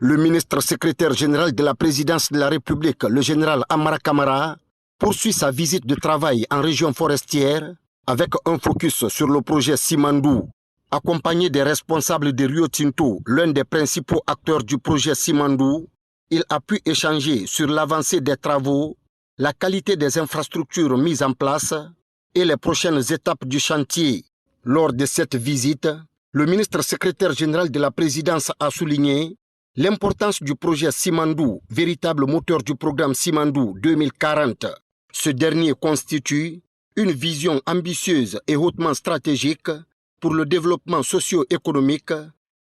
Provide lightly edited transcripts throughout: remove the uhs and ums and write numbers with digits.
Le ministre secrétaire général de la présidence de la République, le général Amara Kamara, poursuit sa visite de travail en région forestière avec un focus sur le projet Simandou. Accompagné des responsables de Rio Tinto, l'un des principaux acteurs du projet Simandou, il a pu échanger sur l'avancée des travaux, la qualité des infrastructures mises en place et les prochaines étapes du chantier. Lors de cette visite, le ministre secrétaire général de la présidence a souligné l'importance du projet Simandou, véritable moteur du programme Simandou 2040. Ce dernier constitue une vision ambitieuse et hautement stratégique pour le développement socio-économique,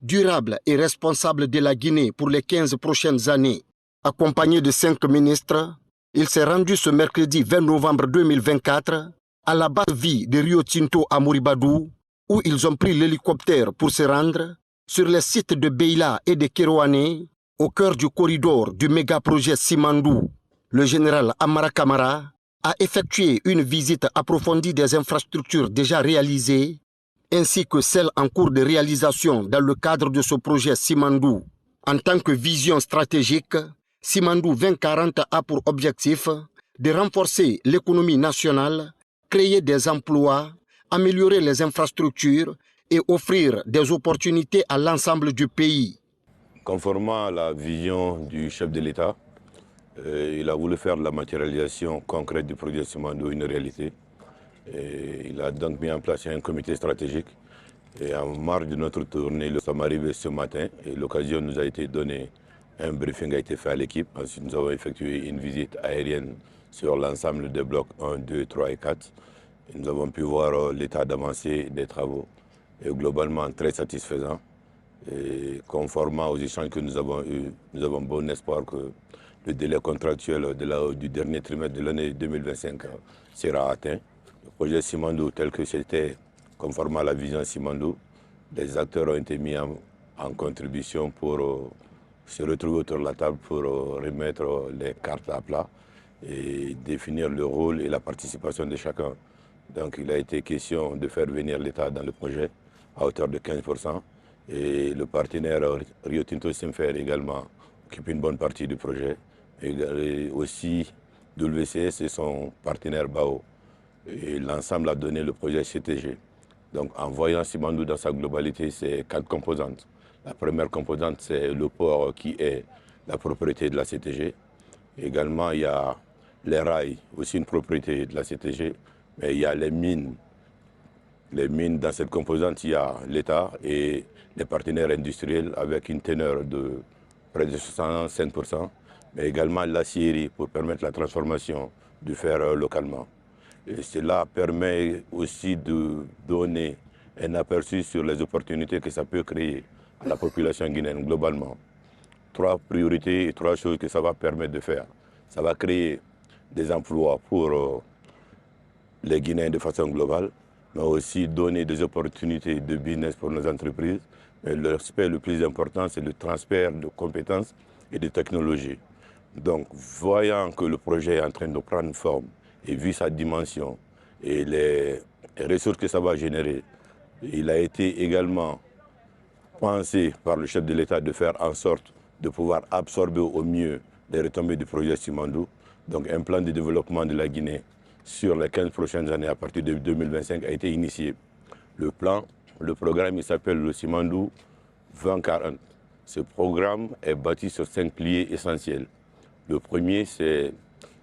durable et responsable de la Guinée pour les 15 prochaines années. Accompagné de 5 ministres, il s'est rendu ce mercredi 20 novembre 2024 à la base vie de Rio Tinto à Moribadou, où ils ont pris l'hélicoptère pour se rendre sur les sites de Beila et de Kerouané, au cœur du corridor du méga-projet Simandou. Le général Amara Kamara a effectué une visite approfondie des infrastructures déjà réalisées, ainsi que celles en cours de réalisation dans le cadre de ce projet Simandou. En tant que vision stratégique, Simandou 2040 a pour objectif de renforcer l'économie nationale, créer des emplois, améliorer les infrastructures et offrir des opportunités à l'ensemble du pays. Conformément à la vision du chef de l'État, il a voulu faire de la matérialisation concrète du projet Simandou une réalité. Et il a donc mis en place un comité stratégique. Et en marge de notre tournée, nous sommes arrivés ce matin et l'occasion nous a été donnée, un briefing a été fait à l'équipe. Ensuite, nous avons effectué une visite aérienne sur l'ensemble des blocs 1, 2, 3 et 4. Et nous avons pu voir l'état d'avancée des travaux, et globalement très satisfaisant. Et conformément aux échanges que nous avons eus, nous avons bon espoir que le délai contractuel du dernier trimestre de l'année 2025 sera atteint. Le projet Simandou, tel que c'était conformément à la vision Simandou, les acteurs ont été mis en contribution pour se retrouver autour de la table pour remettre les cartes à plat et définir le rôle et la participation de chacun. Donc il a été question de faire venir l'État dans le projet à hauteur de 15%. Et le partenaire Rio Tinto Simfer également occupe une bonne partie du projet. Et aussi WCS et son partenaire BAO. Et l'ensemble a donné le projet CTG. Donc en voyant Simandou dans sa globalité, c'est 4 composantes. La première composante, c'est le port qui est la propriété de la CTG. Également, il y a les rails, aussi une propriété de la CTG. Mais il y a les mines. Les mines, dans cette composante, il y a l'État et les partenaires industriels avec une teneur de près de 65%, mais également l'acierie pour permettre la transformation du fer localement. Et cela permet aussi de donner un aperçu sur les opportunités que ça peut créer à la population guinéenne globalement. 3 priorités et 3 choses que ça va permettre de faire. Ça va créer des emplois pour les Guinéens de façon globale, mais aussi donner des opportunités de business pour nos entreprises. Mais l'aspect le plus important, c'est le transfert de compétences et de technologies. Donc, voyant que le projet est en train de prendre forme, et vu sa dimension et les ressources que ça va générer, il a été également pensé par le chef de l'État de faire en sorte de pouvoir absorber au mieux les retombées du projet Simandou. Donc, un plan de développement de la Guinée sur les 15 prochaines années à partir de 2025 a été initié. Le programme, il s'appelle le Simandou 2040. Ce programme est bâti sur 5 piliers essentiels. Le premier, c'est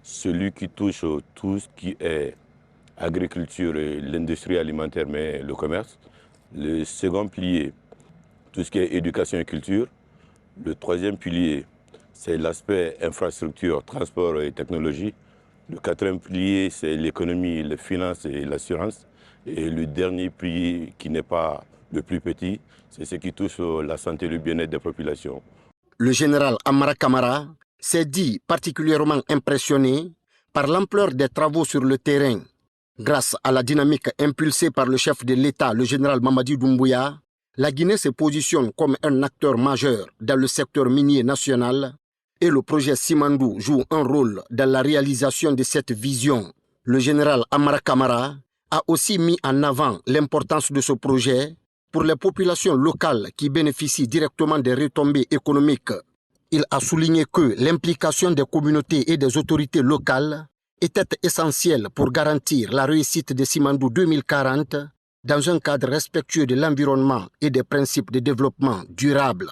celui qui touche tout ce qui est agriculture et l'industrie alimentaire, mais le commerce. Le second pilier, tout ce qui est éducation et culture. Le troisième pilier, c'est l'aspect infrastructure, transport et technologie. Le quatrième pilier, c'est l'économie, les finances et l'assurance. Et le dernier pilier, qui n'est pas le plus petit, c'est ce qui touche la santé et le bien-être des populations. Le général Amara Kamara s'est dit particulièrement impressionné par l'ampleur des travaux sur le terrain. Grâce à la dynamique impulsée par le chef de l'État, le général Mamadi Doumbouya, la Guinée se positionne comme un acteur majeur dans le secteur minier national et le projet Simandou joue un rôle dans la réalisation de cette vision. Le général Amara Kamara a aussi mis en avant l'importance de ce projet pour les populations locales qui bénéficient directement des retombées économiques. Il a souligné que l'implication des communautés et des autorités locales était essentielle pour garantir la réussite de Simandou 2040 dans un cadre respectueux de l'environnement et des principes de développement durable.